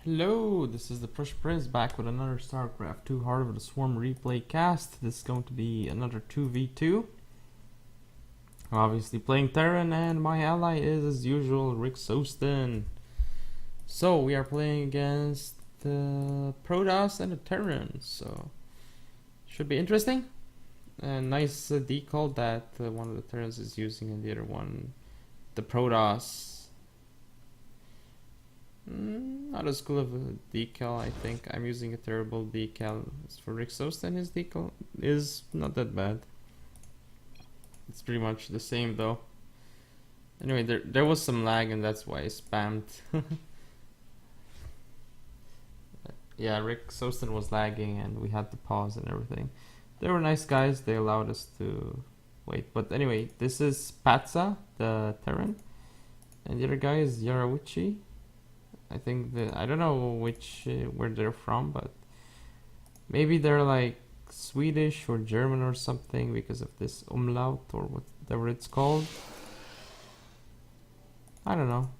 Hello, this is the Push Prince back with another StarCraft 2 Heart of the Swarm replay cast. This is going to be another 2v2. I'm obviously playing Terran and my ally is, as usual, Rick Sostin. So we are playing against the Protoss and the Terran, so should be interesting. A nice decal that one of the Terrans is using and the other one, the Protoss. Not as cool of a decal, I think. I'm using a terrible decal. As for Rick Sostin, his decal is not that bad. It's pretty much the same though. Anyway, there was some lag and that's why I spammed. Yeah, Rick Sostin was lagging and we had to pause and everything. They were nice guys, they allowed us to wait. But anyway, this is Patsa, the Terran. And the other guy is Yarawichi. I think I don't know where they're from, but maybe they're like Swedish or German or something because of this umlaut or whatever it's called. I don't know.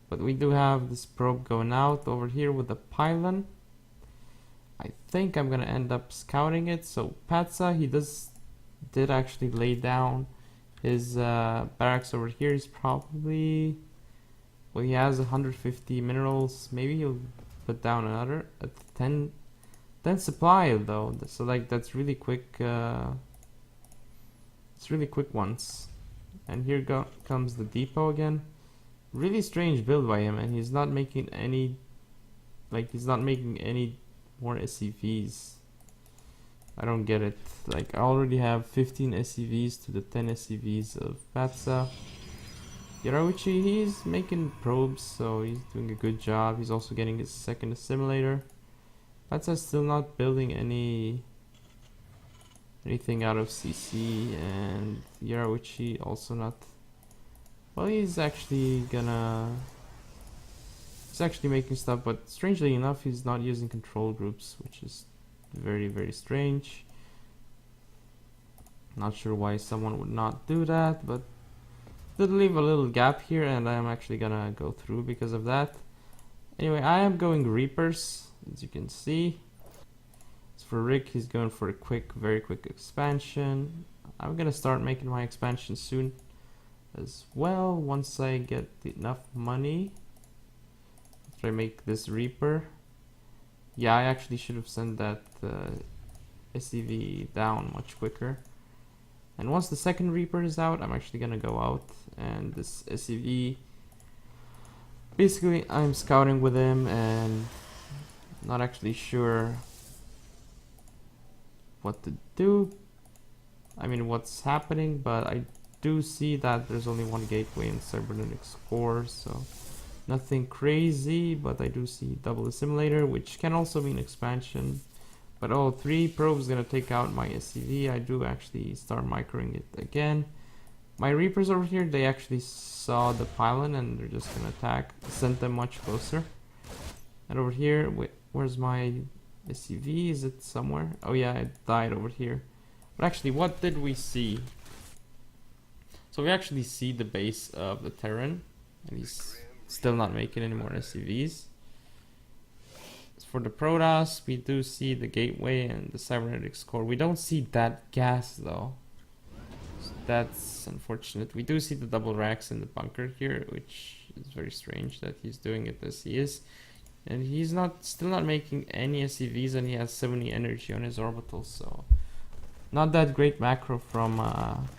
But we do have this probe going out over here with the pylon. I think I'm gonna end up scouting it. So Patsa, he did actually lay down his barracks over here. He's probably... Well, he has 150 minerals. Maybe he'll put down another 10 supply though. So like that's really quick. It's really quick ones. And here comes the depot again. Really strange build by him, and he's not making any. Like he's not making any more SCVs. I don't get it. Like I already have 15 SCVs to the 10 SCVs of Patsa. Yarawichi, he's making probes, so he's doing a good job. He's also getting his second assimilator. Patsa's still not building anything out of CC, and Yarawichi also not. Well, he's actually making stuff, but strangely enough, he's not using control groups, which is very, very strange. Not sure why someone would not do that, but did leave a little gap here, and I am actually gonna go through because of that. Anyway, I am going Reapers, as you can see. As for Rick, he's going for a very quick expansion. I'm gonna start making my expansion soon as well, once I get enough money. After I make this Reaper. Yeah, I actually should have sent that SCV down much quicker. And once the second Reaper is out, I'm actually gonna go out, and this SCV, basically I'm scouting with him and not actually sure what to do. I mean what's happening, but I do see that there's only one gateway in Cybernetics core, so nothing crazy, but I do see double assimilator, which can also mean expansion. But oh, 3 probes gonna take out my SCV. I do actually start microing it again. My Reapers over here, they actually saw the pylon and they're just gonna attack. Sent them much closer. And over here, wait, where's my SCV? Is it somewhere? Oh yeah, it died over here. But actually, what did we see? So we actually see the base of the Terran, and he's still not making any more SCVs. For the Protoss, we do see the gateway and the cybernetics core. We don't see that gas though, so that's unfortunate. We do see the double racks in the bunker here, which is very strange that he's doing it as he is. And he's still not making any SCVs, and he has 70 energy on his orbital, so not that great macro from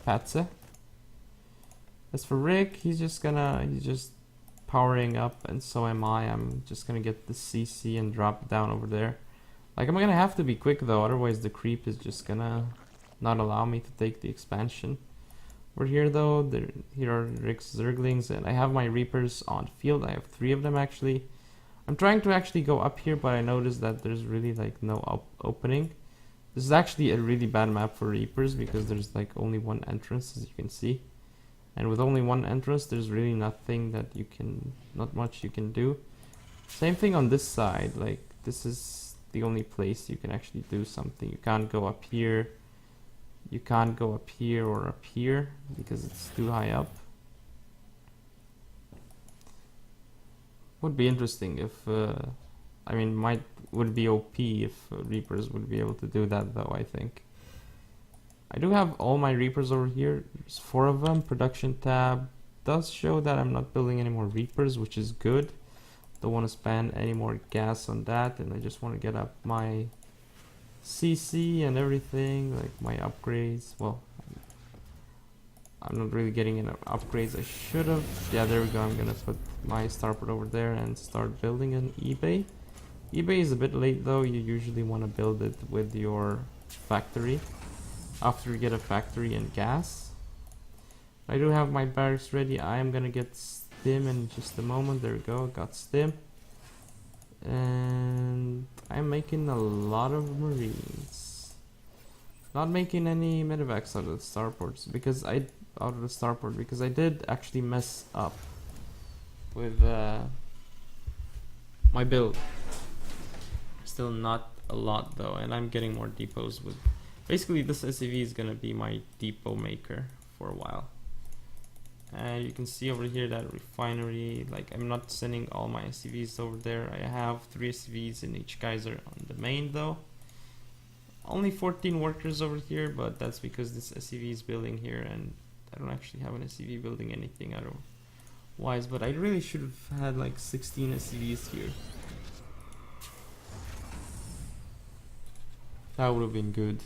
Patsa. As for Rick, he's just powering up, and so am I. I'm just gonna get the CC and drop it down over there. Like, I'm gonna have to be quick though, otherwise the creep is just gonna not allow me to take the expansion. Over here though, here are Rick's Zerglings, and I have my Reapers on field. I have 3 of them actually. I'm trying to actually go up here, but I noticed that there's really like no opening. This is actually a really bad map for Reapers because there's like only one entrance, as you can see. And with only one entrance, there's really not much you can do. Same thing on this side, like this is the only place you can actually do something. You can't go up here. You can't go up here or up here because it's too high up. Would be interesting if, I mean, would be OP if Reapers would be able to do that though, I think. I do have all my Reapers over here. There's 4 of them. Production tab does show that I'm not building any more Reapers, which is good. Don't want to spend any more gas on that, and I just want to get up my CC and everything, like my upgrades. Well, I'm not really getting enough upgrades. I should have. Yeah, there we go. I'm gonna put my starport over there and start building an eBay. eBay is a bit late though. You usually want to build it with your factory after you get a factory and gas. I do have my barracks ready. I am gonna get stim in just a moment. There we go. Got stim. And I'm making a lot of marines. Not making any medevacs out of the starports because I did actually mess up with my build. Still not a lot though, and I'm getting more depots with. Basically, this SCV is gonna be my depot maker for a while. And you can see over here that refinery, like I'm not sending all my SCVs over there. I have 3 SCVs in each geyser on the main though. Only 14 workers over here, but that's because this SCV is building here and I don't actually have an SCV building anything otherwise, but I really should have had like 16 SCVs here. That would have been good.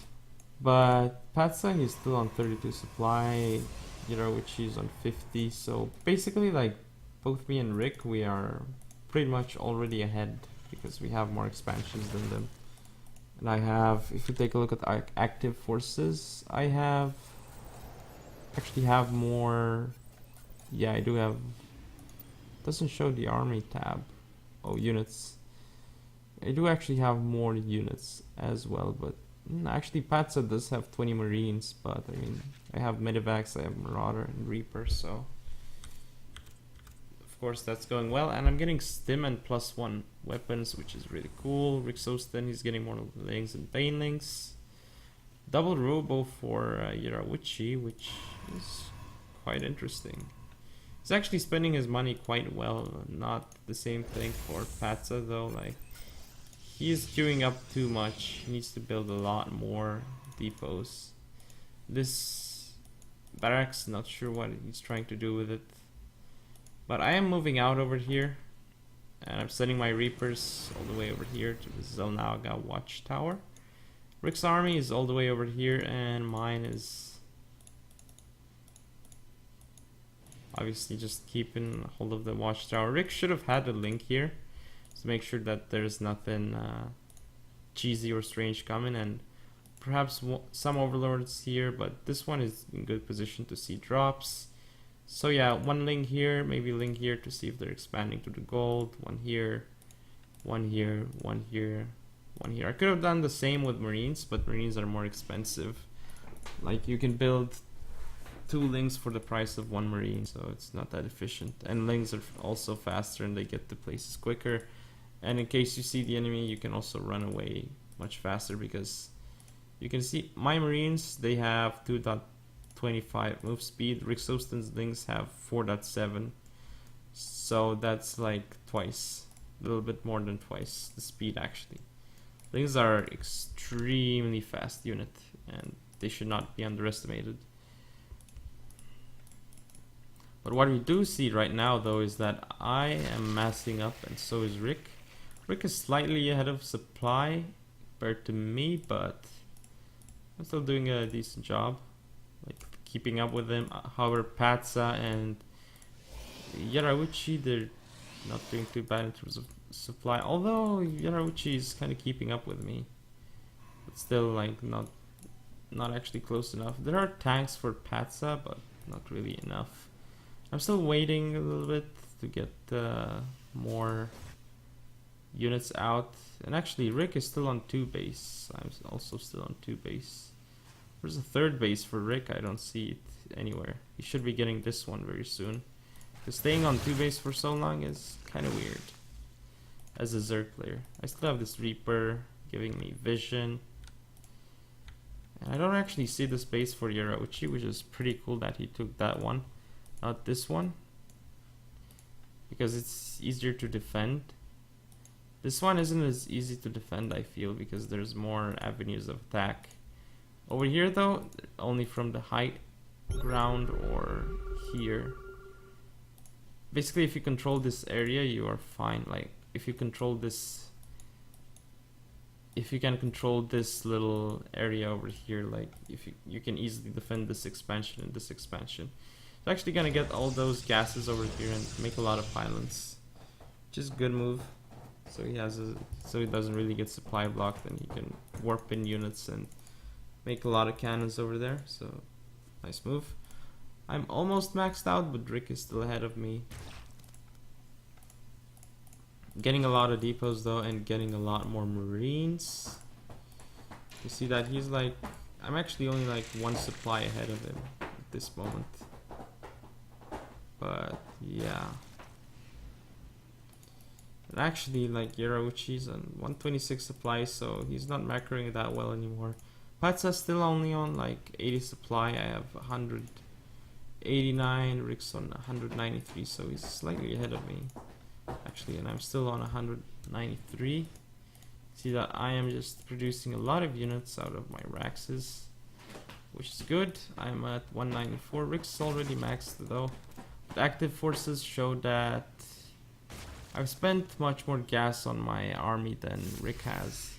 But Patsang is still on 32 supply, which is on 50, so basically like both me and Rick, we are pretty much already ahead because we have more expansions than them. And I have, if you take a look at active forces, I actually have more. Yeah, I do have. Doesn't show the army tab. Oh, units. I do actually have more units as well, but actually Patsa does have 20 marines, but I mean I have medevacs, I have marauder and reaper, so of course that's going well. And I'm getting stim and +1 weapons, which is really cool. Rick Soston, he's getting more lings and banelings. Double robo for Yarawichi, which is quite interesting. He's actually spending his money quite well. Not the same thing for Patsa though. Like he's queuing up too much. He needs to build a lot more depots. This barracks, not sure what he's trying to do with it. But I am moving out over here. And I'm sending my Reapers all the way over here to the Zelnaga Watchtower. Rick's army is all the way over here, and mine is obviously just keeping hold of the Watchtower. Rick should have had a link here to make sure that there's nothing cheesy or strange coming, and perhaps some overlords here, but this one is in good position to see drops. So yeah, 1 link here, maybe link here to see if they're expanding to the gold. 1 here, 1 here, 1 here, 1 here. I could have done the same with marines, but marines are more expensive. Like you can build 2 links for the price of 1 marine, so it's not that efficient. And links are also faster and they get to places quicker. And in case you see the enemy, you can also run away much faster, because you can see my marines, they have 2.25 move speed. Rick Soston's links have 4.7, so that's like twice, a little bit more than twice the speed actually. Links are extremely fast unit and they should not be underestimated. But what we do see right now though is that I am massing up, and so is Rick. Rick is slightly ahead of supply compared to me, but I'm still doing a decent job, like keeping up with him. However, Patsa and Yarawichi, they're not doing too bad in terms of supply, although Yarawichi is kind of keeping up with me, but still like not actually close enough. There are tanks for Patsa, but not really enough. I'm still waiting a little bit to get more units out. And actually Rick is still on 2 base. I'm also still on 2 base. There's a 3rd base for Rick. I don't see it anywhere. He should be getting this one very soon, because staying on 2 base for so long is kind of weird as a Zerg player. I still have this Reaper giving me vision, and I don't actually see the space for Yarauchi, which is pretty cool that he took that one, not this one, because it's easier to defend. This one isn't as easy to defend, I feel, because there's more avenues of attack. Over here though, only from the high ground or here. Basically, if you control this area, you are fine. Like, if you control this, if you can control this little area over here, like, if you can easily defend this expansion and this expansion. It's actually gonna get all those gases over here and make a lot of pylons, which is a good move. So he has so he doesn't really get supply blocked, and he can warp in units and make a lot of cannons over there. So nice move. I'm almost maxed out, but Rick is still ahead of me. Getting a lot of depots though, and getting a lot more marines. You see that he's like, I'm actually only like one supply ahead of him at this moment. But yeah. And actually, like, Yarauchi's on 126 supplies, so he's not macroing that well anymore. Patsa's still only on like 80 supply. I have 189, Rick's on 193, so he's slightly ahead of me. Actually, and I'm still on 193. See that I am just producing a lot of units out of my Raxes, which is good. I'm at 194. Rick's already maxed though. The active forces show that I've spent much more gas on my army than Rick has.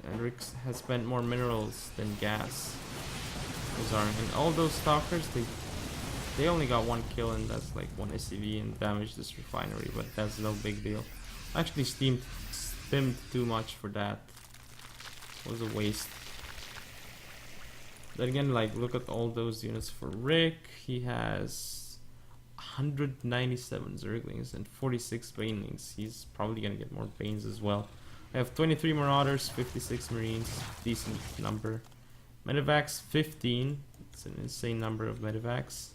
And Rick has spent more minerals than gas. And all those stalkers, they only got one kill, and that's like one SCV and damaged this refinery, but that's no big deal. Actually stimmed too much for that. It was a waste. Then again, like, look at all those units for Rick. He has 197 Zerglings and 46 Banelings. He's probably gonna get more Banes as well. I have 23 Marauders, 56 Marines, decent number. Medevacs 15. It's an insane number of Medevacs.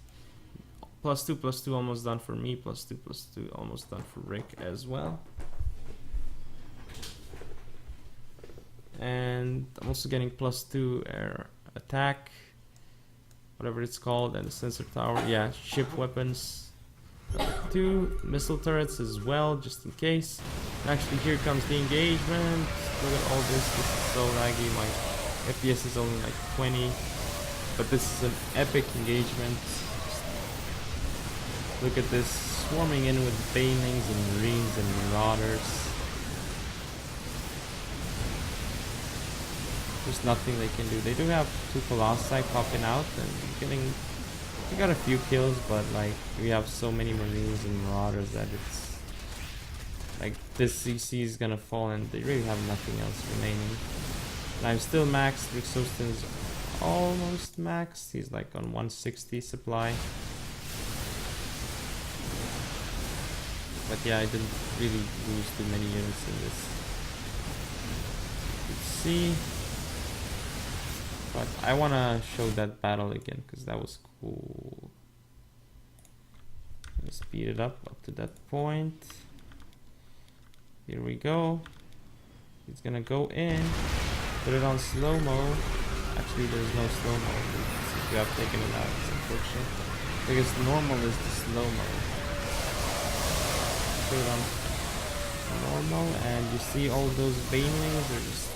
+2/+2 almost done for me. +2/+2 almost done for Rick as well. And I'm also getting +2 air attack, whatever it's called, and the sensor tower. Yeah, ship weapons. 2 missile turrets as well, just in case. And actually, here comes the engagement. Look at all this. This is so laggy. My FPS is only like 20, but this is an epic engagement. Look at this, swarming in with Banelings and Marines and Marauders. There's nothing they can do. They do have 2 Colossi popping out and getting... We got a few kills, but like, we have so many Marines and Marauders that it's... Like, this CC is gonna fall and they really have nothing else remaining. And I'm still maxed. Rick Sostin's almost maxed. He's like on 160 supply. But yeah, I didn't really lose too many units in this. Let's see. But I want to show that battle again because that was cool. Let's speed it up to that point. Here we go. He's gonna go in, put it on slow-mo. Actually, there's no slow-mo. Since we have taken it out, it's unfortunate. Because normal is the slow-mo. Put it on normal, and you see all those Banelings are just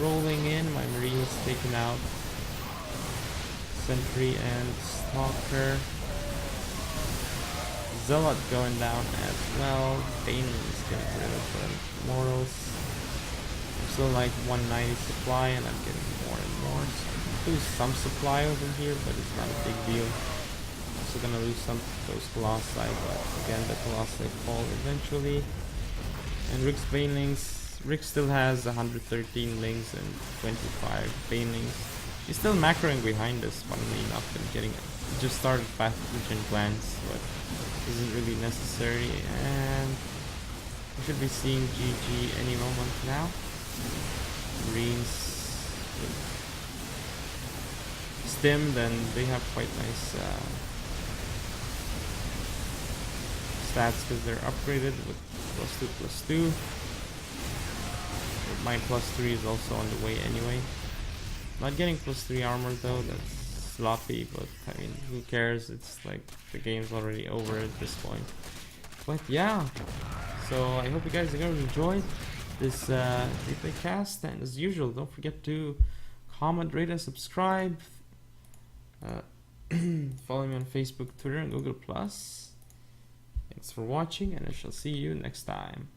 rolling in. My Marines taken out. Sentry and Stalker. Zealot going down as well. Banelings getting rid of the mortals. I'm still like 190 supply, and I'm getting more and more. So lose some supply over here, but it's not a big deal. Also gonna lose some of those Colossi, but again, the Colossi fall eventually. And Rick's Banelings, Rick still has 113 Lings and 25 Banelings. He's still macroing behind us, funnily enough, and getting... He just started pathogen plants, but isn't really necessary. And we should be seeing GG any moment now. Marines stimmed, and they have quite nice stats because they're upgraded with +2/+2. My +3 is also on the way anyway. Not getting +3 armor though, that's sloppy, but I mean, who cares? It's like the game's already over at this point. But yeah, so I hope you guys are gonna enjoy this replay cast, and as usual, don't forget to comment, rate, and subscribe. Follow me on Facebook, Twitter, and Google+. Thanks for watching, and I shall see you next time.